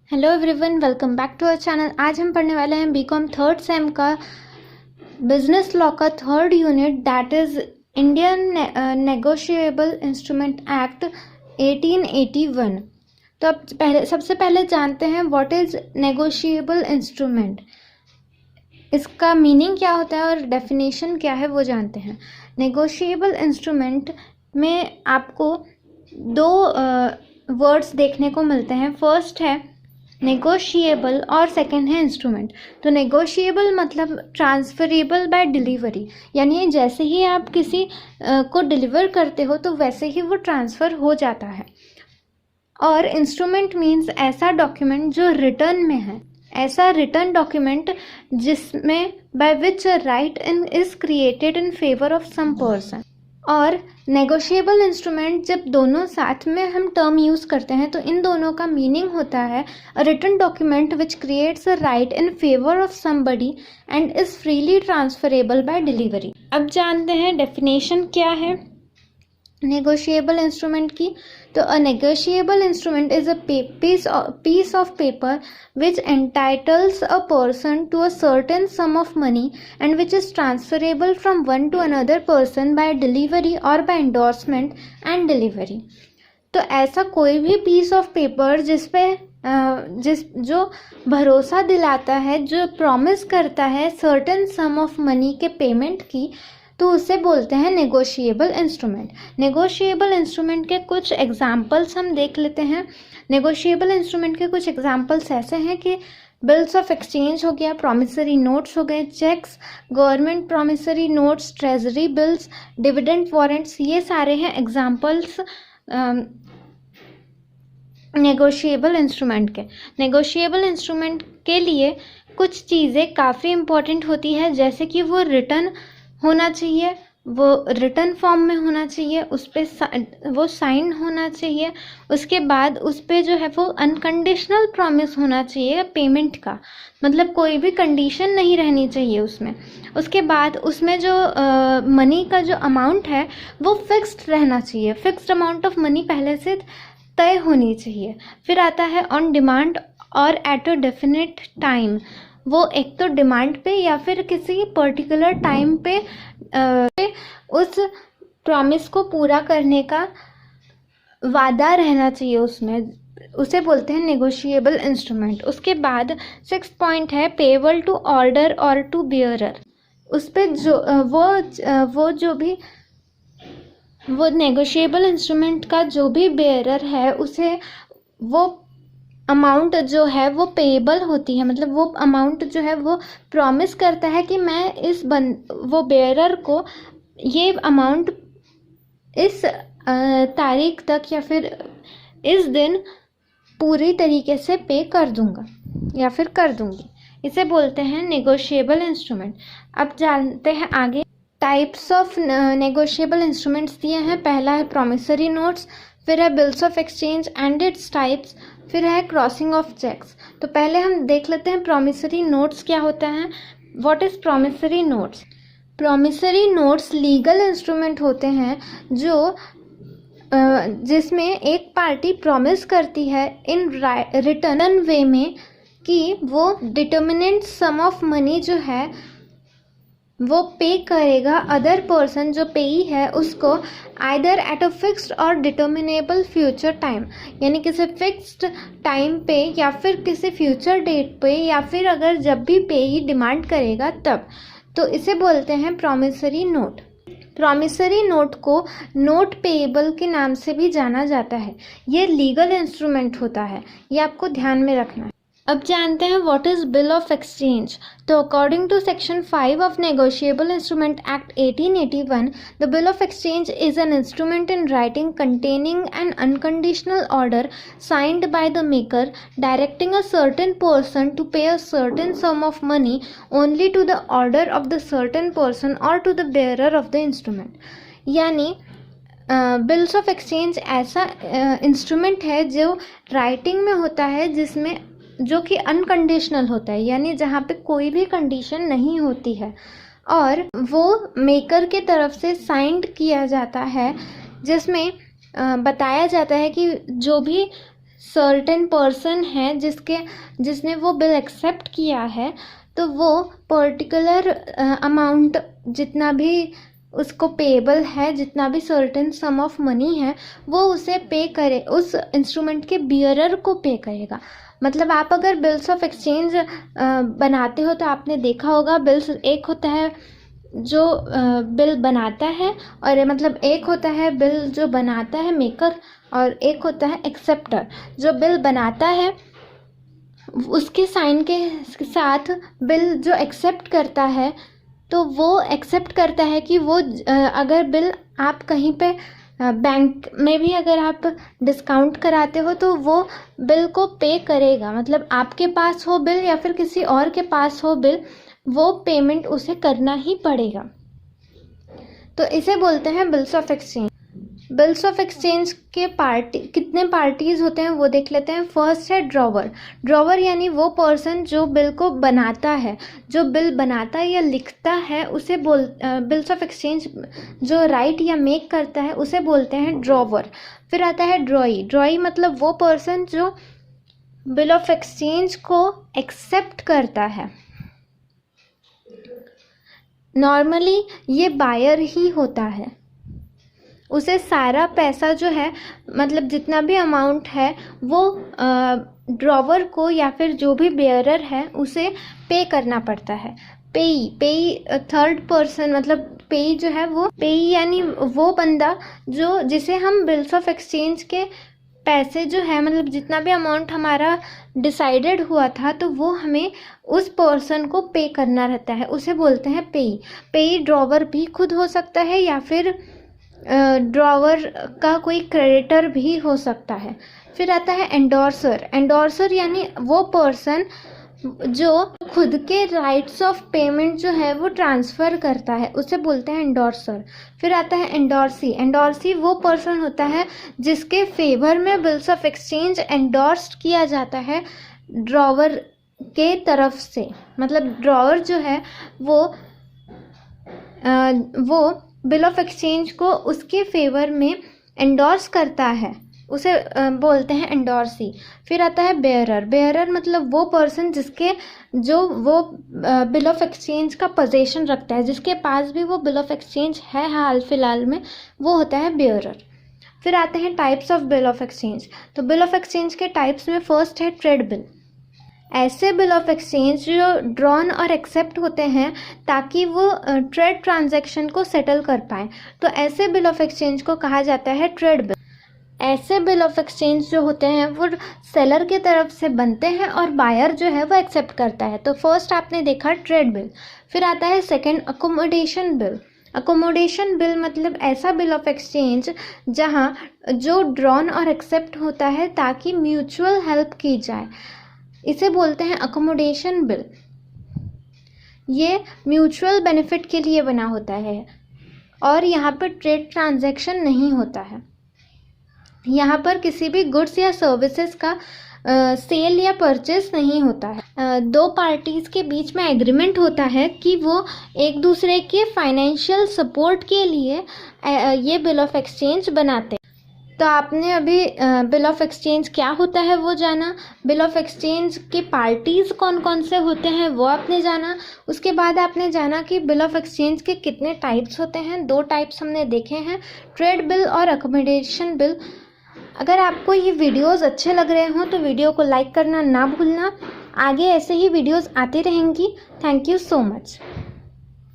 Hello everyone, welcome back to our channel. आज हम पढ़ने वाले हैं बीकॉम थर्ड सेम का बिजनेस लॉ का third unit, that is Indian negotiable instrument act 1881। तो अब सबसे पहले जानते हैं व्हाट इज नेगोशिएबल इंस्ट्रूमेंट, इसका मीनिंग क्या होता है और डेफिनेशन क्या है वो जानते हैं। नेगोशिएबल इंस्ट्रूमेंट में आपको दो वर्ड्स देखने को मिलते हैं। फर्स्ट है नेगोशिएबल और सेकंड है इंस्ट्रूमेंट। तो नेगोशिएबल मतलब ट्रांसफरेबल बाय डिलीवरी, यानी जैसे ही आप किसी को डिलीवर करते हो तो वैसे ही वो ट्रांसफ़र हो जाता है। और इंस्ट्रूमेंट मीन्स ऐसा डॉक्यूमेंट जो रिटर्न में है, ऐसा रिटर्न डॉक्यूमेंट जिसमें by which a right in is created in favour of some person. और नेगोशिएबल इंस्ट्रूमेंट जब दोनों साथ में हम टर्म यूज़ करते हैं तो इन दोनों का मीनिंग होता है a written document which creates a right in favour of somebody and is freely transferable by delivery. अब जानते हैं डेफिनेशन क्या है नेगोशिएबल इंस्ट्रूमेंट की। तो a negotiable instrument is a piece of paper which entitles a person to a certain sum of money and which is transferable from one to another person by delivery or by endorsement and delivery। तो ऐसा कोई भी piece of paper जो भरोसा दिलाता है, जो promise करता है सर्टेन सम ऑफ मनी के पेमेंट की, तो उसे बोलते हैं नेगोशिएबल इंस्ट्रूमेंट। नेगोशिएबल इंस्ट्रूमेंट के कुछ एग्जाम्पल्स हम देख लेते हैं। नेगोशिएबल इंस्ट्रूमेंट के कुछ एग्जाम्पल्स ऐसे हैं कि बिल्स ऑफ एक्सचेंज हो गया, प्रॉमिसरी नोट्स हो गए, cheques, government promissory notes, treasury bills, dividend warrants, ये सारे हैं एग्जाम्पल्स नेगोशिएबल इंस्ट्रूमेंट के। नेगोशिएबल इंस्ट्रूमेंट के लिए कुछ चीज़ें काफ़ी इम्पोर्टेंट होती है, जैसे कि वो रिटर्न होना चाहिए, वो रिटर्न फॉर्म में होना चाहिए, उस पर वो साइन होना चाहिए, उसके बाद उस पर जो है वो अनकंडीशनल प्रॉमिस होना चाहिए पेमेंट का, मतलब कोई भी कंडीशन नहीं रहनी चाहिए उसमें। उसके बाद उसमें जो मनी का जो अमाउंट है वो फिक्स्ड रहना चाहिए, फिक्स्ड अमाउंट ऑफ मनी पहले से तय होनी चाहिए। फिर आता है ऑन डिमांड और एट अ डेफिनेट टाइम, वो एक तो डिमांड पे या फिर किसी पर्टिकुलर टाइम पे उस प्रॉमिस को पूरा करने का वादा रहना चाहिए उसमें, उसे बोलते हैं नेगोशिएबल इंस्ट्रूमेंट। उसके बाद 6th पॉइंट है पेबल टू ऑर्डर और टू बियरर। उस पर वो नेगोशिएबल इंस्ट्रूमेंट का जो भी बेयरर है उसे वो अमाउंट जो है वो पेएबल होती है, मतलब वो अमाउंट जो है वो प्रॉमिस करता है कि मैं वो बेयरर को ये अमाउंट इस तारीख तक या फिर इस दिन पूरी तरीके से पे कर दूंगा या फिर कर दूंगी, इसे बोलते हैं नेगोशिएबल इंस्ट्रूमेंट। अब जानते हैं आगे टाइप्स ऑफ नेगोशिएबल इंस्ट्रूमेंट्स दिए हैं। पहला है प्रॉमिसरी नोट्स, फिर है bills of exchange and its types, फिर है क्रॉसिंग ऑफ चेक्स। तो पहले हम देख लेते हैं प्रॉमिसरी नोट्स क्या होता है। What is promissory notes? Promissory notes legal instrument होते हैं जो जिसमें एक पार्टी प्रॉमिस करती है इन रिटर्न वे में कि वो डिटर्मिनेंट सम ऑफ मनी जो है वो पे करेगा अदर पर्सन, जो पेई है उसको, आइदर एट अ फिक्स्ड और डिटर्मिनेबल फ्यूचर टाइम, यानी किसी फिक्स्ड टाइम पे या फिर किसी फ्यूचर डेट पे, या फिर अगर जब भी पेई डिमांड करेगा तब, तो इसे बोलते हैं प्रॉमिसरी नोट। प्रॉमिसरी नोट को नोट पेएबल के नाम से भी जाना जाता है। ये लीगल इंस्ट्रूमेंट होता है, ये आपको ध्यान में रखना है। अब जानते हैं what is bill of exchange. तो according to section 5 of negotiable instrument act 1881, the bill of exchange is an instrument in writing containing an unconditional order signed by the maker directing a certain person to pay a certain sum of money only to the order of the certain person और to the bearer of the instrument. यानी bills of exchange ऐसा instrument है जो writing में होता है, जिसमें जो कि अनकंडीशनल होता है, यानी जहाँ पे कोई भी कंडीशन नहीं होती है, और वो मेकर के तरफ से साइंड किया जाता है, जिसमें बताया जाता है कि जो भी सर्टेन पर्सन है जिसने वो बिल एक्सेप्ट किया है, तो वो पर्टिकुलर अमाउंट जितना भी उसको पेएबल है, जितना भी सर्टेन सम ऑफ मनी है, वो उसे पे करे, उस इंस्ट्रूमेंट के बियरर को पे करेगा। मतलब आप अगर बिल्स ऑफ एक्सचेंज बनाते हो तो आपने देखा होगा, बिल्स एक होता है जो बिल बनाता है, और मतलब एक होता है बिल जो बनाता है मेकर, और एक होता है एक्सेप्टर। जो बिल बनाता है उसके साइन के साथ बिल जो एक्सेप्ट करता है, तो वो एक्सेप्ट करता है कि वो अगर बिल आप कहीं पे बैंक में भी अगर आप डिस्काउंट कराते हो तो वो बिल को पे करेगा। मतलब आपके पास हो बिल या फिर किसी और के पास हो बिल, वो पेमेंट उसे करना ही पड़ेगा। तो इसे बोलते हैं bills of exchange. Bills of exchange के कितने पार्टीज होते हैं वो देख लेते हैं। फर्स्ट है ड्रॉवर। ड्रॉवर यानी वो पर्सन जो बिल को बनाता है, जो बिल बनाता है या लिखता है, उसे बिल्स ऑफ एक्सचेंज जो राइट या मेक करता है उसे बोलते हैं ड्रॉवर। फिर आता है ड्रॉई। ड्रॉई मतलब वो पर्सन जो बिल ऑफ एक्सचेंज को एक्सेप्ट करता है। नॉर्मली ये बायर ही होता है, उसे सारा पैसा जो है, मतलब जितना भी अमाउंट है, वो ड्रॉवर को या फिर जो भी बेयरर है उसे पे करना पड़ता है। पेई थर्ड पर्सन, मतलब पेई जो है वो पेई यानी वो बंदा जिसे हम बिल्स ऑफ एक्सचेंज के पैसे जो है, मतलब जितना भी अमाउंट हमारा डिसाइडेड हुआ था, तो वो हमें उस पर्सन को पे करना रहता है, उसे बोलते हैं पेई। पेई ड्रॉवर भी खुद हो सकता है या फिर ड्रॉवर का कोई क्रेडिटर भी हो सकता है। फिर आता है एंडोर्सर। एंडोर्सर यानी वो पर्सन जो खुद के राइट्स ऑफ पेमेंट जो है वो ट्रांसफ़र करता है, उसे बोलते हैं एंडोर्सर। फिर आता है एंडोर्सी। एंडोर्सी वो पर्सन होता है जिसके फेवर में बिल्स ऑफ एक्सचेंज एंडोर्स्ड किया जाता है ड्रॉवर के तरफ से। मतलब ड्रॉवर जो है वो बिल ऑफ एक्सचेंज को उसके फेवर में एंडोर्स करता है, उसे बोलते हैं एंडोर्सी। फिर आता है बेयरर। बेयरर मतलब वो पर्सन जो वो बिल ऑफ एक्सचेंज का पोजीशन रखता है, जिसके पास भी वो बिल ऑफ एक्सचेंज है हाल फिलहाल में, वो होता है बेयरर। फिर आते हैं types of bill of exchange. तो बिल ऑफ एक्सचेंज के टाइप्स में फर्स्ट है ट्रेड बिल। ऐसे बिल ऑफ एक्सचेंज जो ड्रॉन और एक्सेप्ट होते हैं ताकि वो ट्रेड ट्रांजैक्शन को सेटल कर पाएँ, तो ऐसे बिल ऑफ एक्सचेंज को कहा जाता है ट्रेड बिल। ऐसे बिल ऑफ एक्सचेंज जो होते हैं वो सेलर के तरफ से बनते हैं और बायर जो है वो एक्सेप्ट करता है। तो फर्स्ट आपने देखा ट्रेड बिल। फिर आता है second accommodation bill. Accommodation bill मतलब ऐसा बिल ऑफ एक्सचेंज जहां जो ड्रॉन और एक्सेप्ट होता है ताकि म्यूचुअल हेल्प की जाए, इसे बोलते हैं अकोमोडेशन बिल। ये म्यूचुअल बेनिफिट के लिए बना होता है और यहाँ पर ट्रेड ट्रांजैक्शन नहीं होता है। यहाँ पर किसी भी गुड्स या सर्विसेज का सेल या परचेस नहीं होता है। दो पार्टीज़ के बीच में एग्रीमेंट होता है कि वो एक दूसरे के फाइनेंशियल सपोर्ट के लिए ये बिल ऑफ एक्सचेंज बनाते हैं। तो आपने अभी बिल ऑफ एक्सचेंज क्या होता है वो जाना, बिल ऑफ एक्सचेंज के पार्टीज़ कौन कौन से होते हैं वो आपने जाना। उसके बाद आपने जाना कि बिल ऑफ एक्सचेंज के कितने टाइप्स होते हैं। दो टाइप्स हमने देखे हैं, ट्रेड बिल और अकोमोडेशन बिल। अगर आपको ये वीडियोस अच्छे लग रहे हों तो वीडियो को लाइक करना ना भूलना। आगे ऐसे ही वीडियोस आती रहेंगी। Thank you so much.